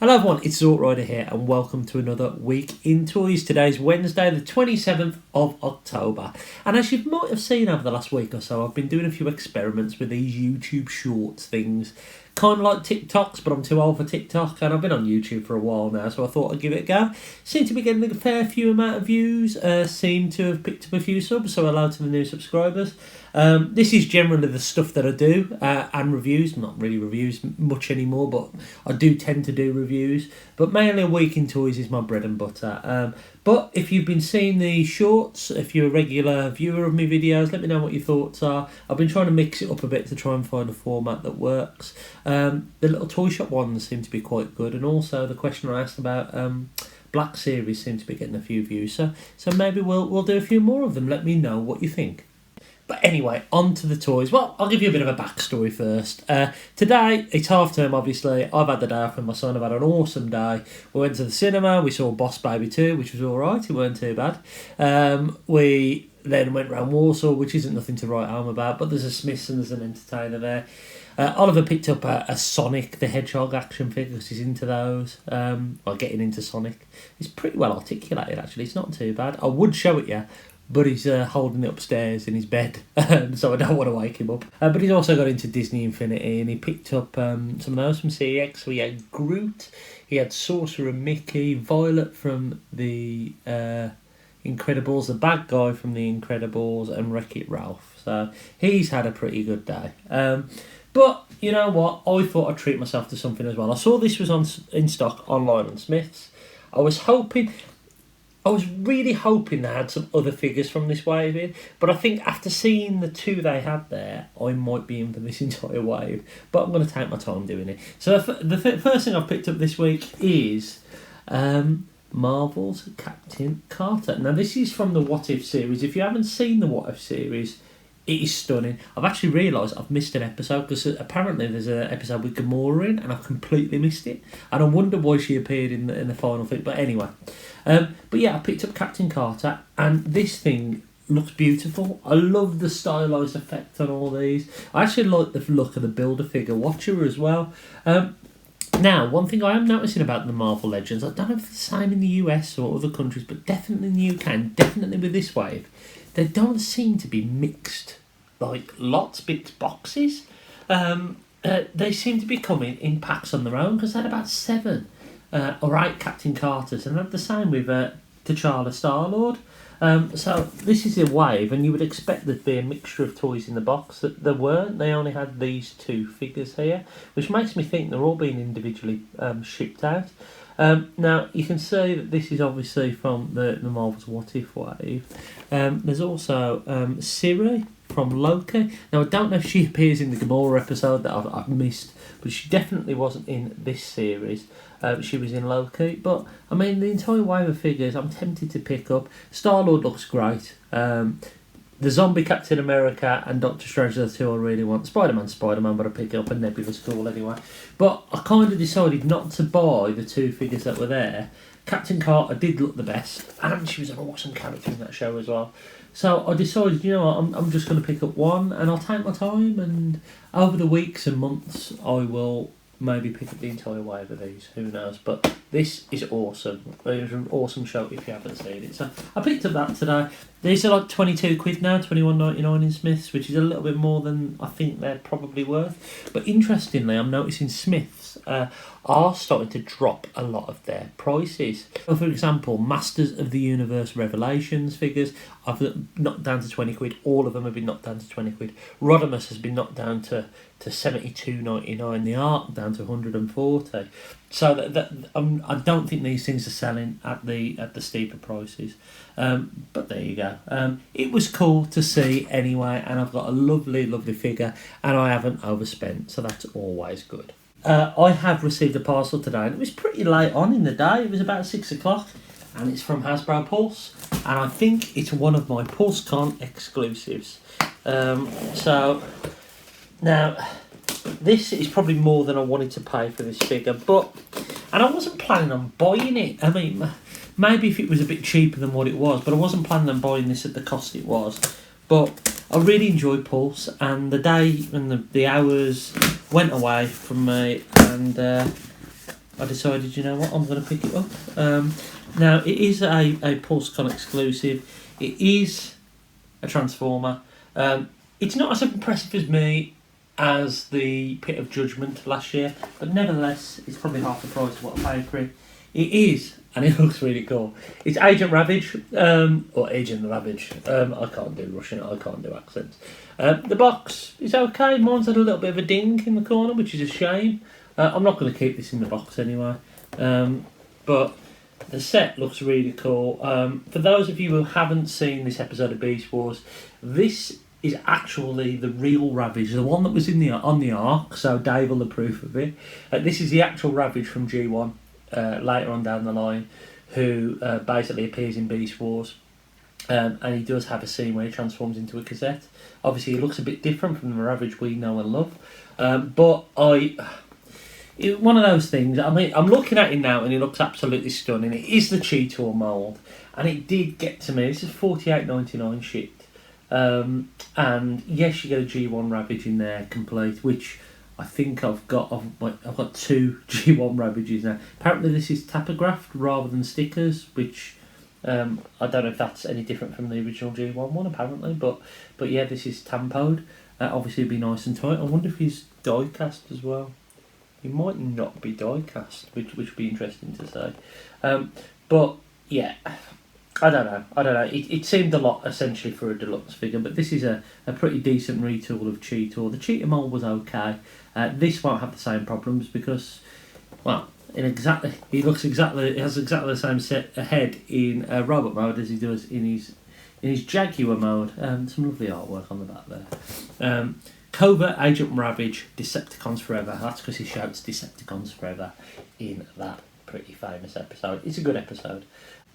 Hello everyone, it's Zort Rider here and welcome to another week in toys. Today's Wednesday the 27th of October, and as you might have seen over the last week or so, I've been doing a few experiments with these YouTube shorts things. Kind of like TikToks, but I'm too old for TikTok, and I've been on YouTube for a while now, so I thought I'd give it a go. Seem to be getting a fair few amount of views, seem to have picked up a few subs, so hello to the new subscribers. This is generally the stuff that I do, and reviews, not really reviews much anymore, but I do tend to do reviews, but mainly a week in toys is my bread and butter. But if you've been seeing the shorts, if you're a regular viewer of my videos, let me know what your thoughts are. I've been trying to mix it up a bit to try and find a format that works. The little toy shop ones seem to be quite good, and also the question I asked about Black Series seem to be getting a few views. So maybe we'll do a few more of them. Let me know what you think. But anyway, on to the toys. Well, I'll give you a bit of a backstory first. Today, it's half term, obviously. I've had the day off with my son. I've had an awesome day. We went to the cinema. We saw Boss Baby 2, which was all right. It weren't too bad. We then went round Warsaw, which isn't nothing to write home about, but there's a Smiths and there's an entertainer there. Oliver picked up a Sonic the Hedgehog action figure because he's into those, or getting into Sonic. It's pretty well articulated, actually. It's not too bad. I would show it you, but he's holding it upstairs in his bed, so I don't want to wake him up. But he's also got into Disney Infinity, and he picked up some of those from CEX. So he had Groot, he had Sorcerer Mickey, Violet from the Incredibles, the bad guy from the Incredibles, and Wreck-It Ralph. So he's had a pretty good day. But you know what? I thought I'd treat myself to something as well. I saw this was in stock online on Smiths. I was really hoping they had some other figures from this wave in, but I think after seeing the two they had there, I might be in for this entire wave, but I'm going to take my time doing it. So the first thing I've picked up this week is Marvel's Captain Carter. Now this is from the What If series. If you haven't seen the What If series, it is stunning. I've actually realised I've missed an episode because apparently there's an episode with Gamora in, and I've completely missed it. And I wonder why she appeared in the final thing. But anyway, but yeah, I picked up Captain Carter, and this thing looks beautiful. I love the stylised effect on all these. I actually like the look of the Build-A-Figure Watcher as well. Now, one thing I am noticing about the Marvel Legends, I don't know if it's the same in the US or other countries, but definitely in the UK, and definitely with this wave, they don't seem to be mixed like lots, big boxes. They seem to be coming in packs on their own, because they had about 7 or 8 Captain Carters, and they had the same with T'Challa Star-Lord. So this is a wave, and you would expect there to be a mixture of toys in the box. That there weren't. They only had these 2 figures here, which makes me think they're all being individually shipped out. Now you can see that this is obviously from the Marvel's What If wave. There's also Siri from Loki. Now I don't know if she appears in the Gamora episode that I've missed, but she definitely wasn't in this series. She was in Loki, but I mean the entire wave of figures I'm tempted to pick up. Star-Lord looks great. The Zombie Captain America and Doctor Strange are the 2 I really want. Spider-Man, but I pick up, and Nebula's cool anyway. But I kind of decided not to buy the 2 figures that were there. Captain Carter did look the best, and she was an awesome character in that show as well. So I decided, you know what, I'm just going to pick up one, and I'll take my time, and over the weeks and months I will maybe pick up the entire wave of these, who knows. But this is awesome. It was an awesome show if you haven't seen it. So I picked up that today. These are like £22 now, $21.99 in Smiths, which is a little bit more than I think they're probably worth. But interestingly, I'm noticing Smiths are starting to drop a lot of their prices. So for example, Masters of the Universe Revelations figures, I've knocked down to £20. All of them have been knocked down to £20. Rodimus has been knocked down to $72.99. The Ark down to $140. So I don't think these things are selling at the steeper prices. But there you go. It was cool to see anyway, and I've got a lovely, lovely figure, and I haven't overspent, so that's always good. I have received a parcel today, and it was pretty late on in the day. It was about 6 o'clock, and it's from Hasbro Pulse, and I think it's one of my PulseCon exclusives. So now this is probably more than I wanted to pay for this figure, and I wasn't planning on buying it. I mean, maybe if it was a bit cheaper than what it was, but I wasn't planning on buying this at the cost it was. But I really enjoyed Pulse, and the day and the hours went away from me, and I decided, you know what, I'm going to pick it up. Now, it is a PulseCon exclusive. It is a Transformer. It's not as impressive as me as the Pit of Judgment last year, but nevertheless, it's probably half the price of what I paid for it. It is, and it looks really cool. It's Agent Ravage, or Agent Ravage. I can't do Russian, I can't do accents. The box is okay. Mine's had a little bit of a ding in the corner, which is a shame. I'm not going to keep this in the box anyway. But the set looks really cool. For those of you who haven't seen this episode of Beast Wars, this is actually the real Ravage, the one that was on the Ark, so Dave will approve of it. This is the actual Ravage from G1 later on down the line, who basically appears in Beast Wars. And he does have a scene where he transforms into a cassette. Obviously, he looks a bit different from the Ravage we know and love. But one of those things, I mean, I'm looking at him now and he looks absolutely stunning. It is the Cheetor mould, and it did get to me. This is $48.99 shipped. And yes, you get a G1 Ravage in there complete, which I think I've got two G1 Ravages now. Apparently this is tapographed rather than stickers, which I don't know if that's any different from the original G1 one apparently, but yeah, this is tampoed. Obviously it'd be nice and tight. I wonder if he's die cast as well. He might not be die cast, which would be interesting to say. But yeah, I don't know. It seemed a lot essentially for a deluxe figure, but this is a pretty decent retool of Cheetor. The Cheetah mold was okay. This won't have the same problems because, well, he has exactly the same head in robot mode as he does in his Jaguar mode. Some lovely artwork on the back there. Covert Agent Ravage, Decepticons Forever. That's because he shouts Decepticons Forever in that pretty famous episode. It's a good episode.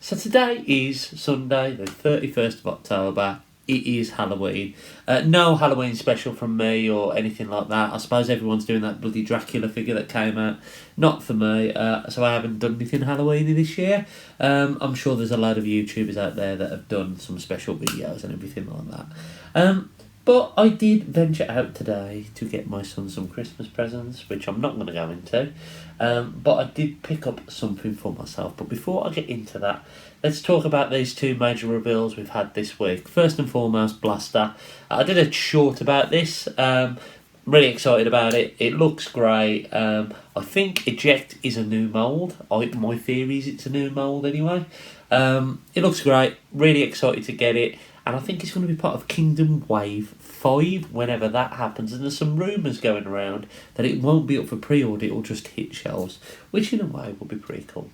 So today is Sunday, the 31st of October. It is Halloween. No Halloween special from me or anything like that. I suppose everyone's doing that bloody Dracula figure that came out. Not for me, so I haven't done anything Halloweeny this year. I'm sure there's a load of YouTubers out there that have done some special videos and everything like that. But I did venture out today to get my son some Christmas presents, which I'm not going to go into. But I did pick up something for myself. But before I get into that, let's talk about these two major reveals we've had this week. First and foremost, Blaster. I did a short about this. Really excited about it. It looks great. I think Eject is a new mould. My theory is it's a new mould anyway. It looks great. Really excited to get it. And I think it's going to be part of Kingdom Wave 5 whenever that happens. And there's some rumours going around that it won't be up for pre-order, it'll just hit shelves, which in a way will be pretty cool.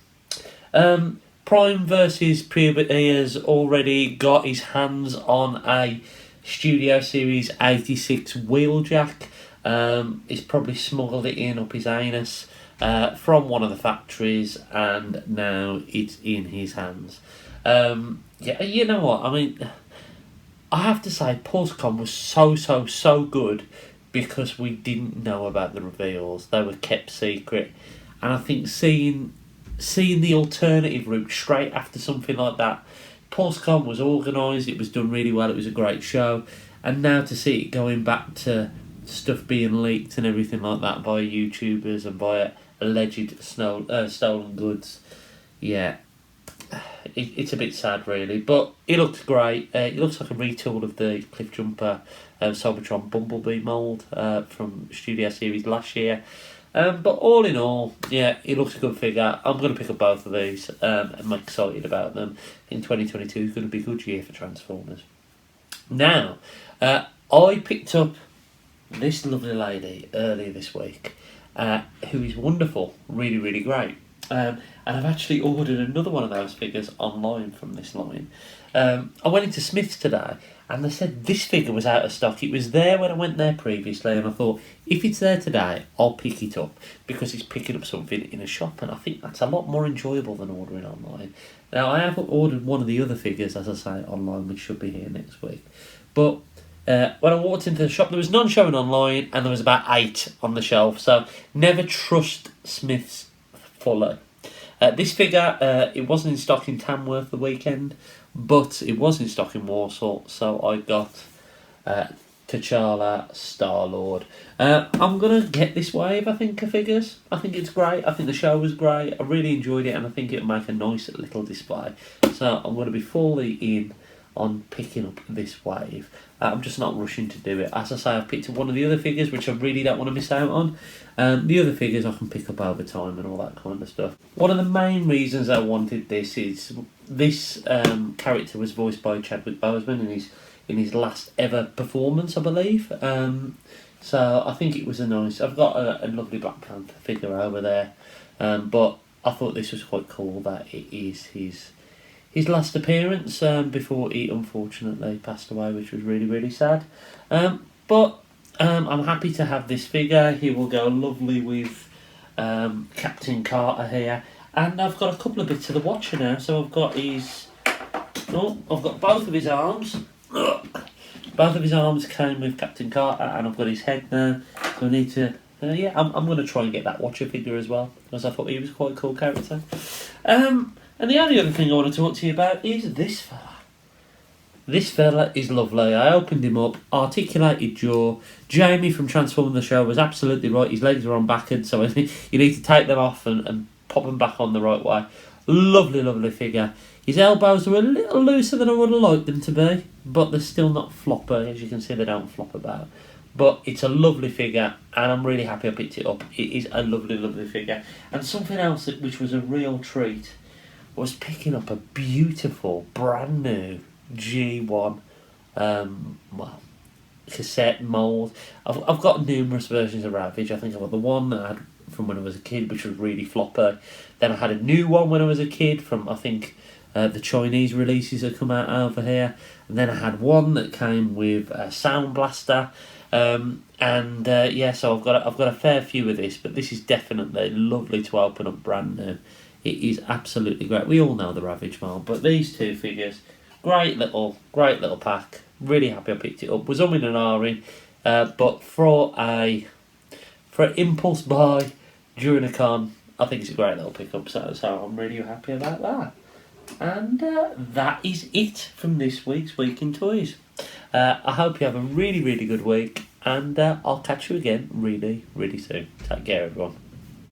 Prime versus Puberty has already got his hands on a Studio Series 86 Wheeljack. He's probably smuggled it in up his anus from one of the factories, and now it's in his hands. Yeah, you know what, I mean, I have to say, PulseCon was so good because we didn't know about the reveals. They were kept secret. And I think seeing the alternative route straight after something like that, PulseCon was organised, it was done really well, it was a great show. And now to see it going back to stuff being leaked and everything like that by YouTubers and by alleged stolen goods, yeah. It's a bit sad really, but it looks great. It looks like a retool of the Cliffjumper Cybertron Bumblebee mould from Studio Series last year. But all in all, yeah, it looks a good figure. I'm going to pick up both of these. I'm excited about them. I think 2022 is going to be a good year for Transformers. Now, I picked up this lovely lady earlier this week, who is wonderful, really, really great. And I've actually ordered another one of those figures online from this line. I went into Smith's today and they said this figure was out of stock. It was there when I went there previously, and I thought, if it's there today, I'll pick it up because it's picking up something in a shop, and I think that's a lot more enjoyable than ordering online. Now, I have ordered one of the other figures, as I say, online, which should be here next week. But when I walked into the shop, there was none showing online, and there was about 8 on the shelf, so never trust Smith's fully. This figure, it wasn't in stock in Tamworth the weekend, but it was in stock in Warsaw, so I got T'Challa, Star-Lord. I'm going to get this wave, I think, of figures. I think it's great. I think the show was great. I really enjoyed it, and I think it'll make a nice little display. So I'm going to be fully in on picking up this wave. I'm just not rushing to do it. As I say, I've picked up one of the other figures, which I really don't want to miss out on. The other figures I can pick up over time and all that kind of stuff. One of the main reasons I wanted this is this character was voiced by Chadwick Boseman in his last ever performance, I believe. So I think it was a nice... I've got a lovely Black Panther figure over there. But I thought this was quite cool that it is his last appearance before he unfortunately passed away, which was really, really sad. But I'm happy to have this figure. He will go lovely with Captain Carter here. And I've got a couple of bits of the Watcher now. So I've got I've got both of his arms. Both of his arms came with Captain Carter, and I've got his head now. So I need to... I'm going to try and get that Watcher figure as well, because I thought he was quite a cool character. And the only other thing I want to talk to you about is this fella. This fella is lovely. I opened him up, articulated jaw. Jamie from Transforming the Show was absolutely right. His legs are on backwards, so you need to take them off and pop them back on the right way. Lovely, lovely figure. His elbows are a little looser than I would have liked them to be, but they're still not floppy. As you can see, they don't flop about. But it's a lovely figure, and I'm really happy I picked it up. It is a lovely, lovely figure. And something else which was a real treat was picking up a beautiful, brand new G1 cassette mould. I've got numerous versions of Ravage. I think I've got the one that I had from when I was a kid, which was really floppy. Then I had a new one when I was a kid from, I think, the Chinese releases that come out over here. And then I had one that came with a Sound Blaster. So I've got a fair few of this, but this is definitely lovely to open up brand new. It is absolutely great. We all know the Ravage mold, but these two figures, great little pack. Really happy I picked it up. Was umming and ahhing, but for an impulse buy during a con, I think it's a great little pickup. So I'm really happy about that. And that is it from this week's Week in Toys. I hope you have a really, really good week, and I'll catch you again really, really soon. Take care, everyone.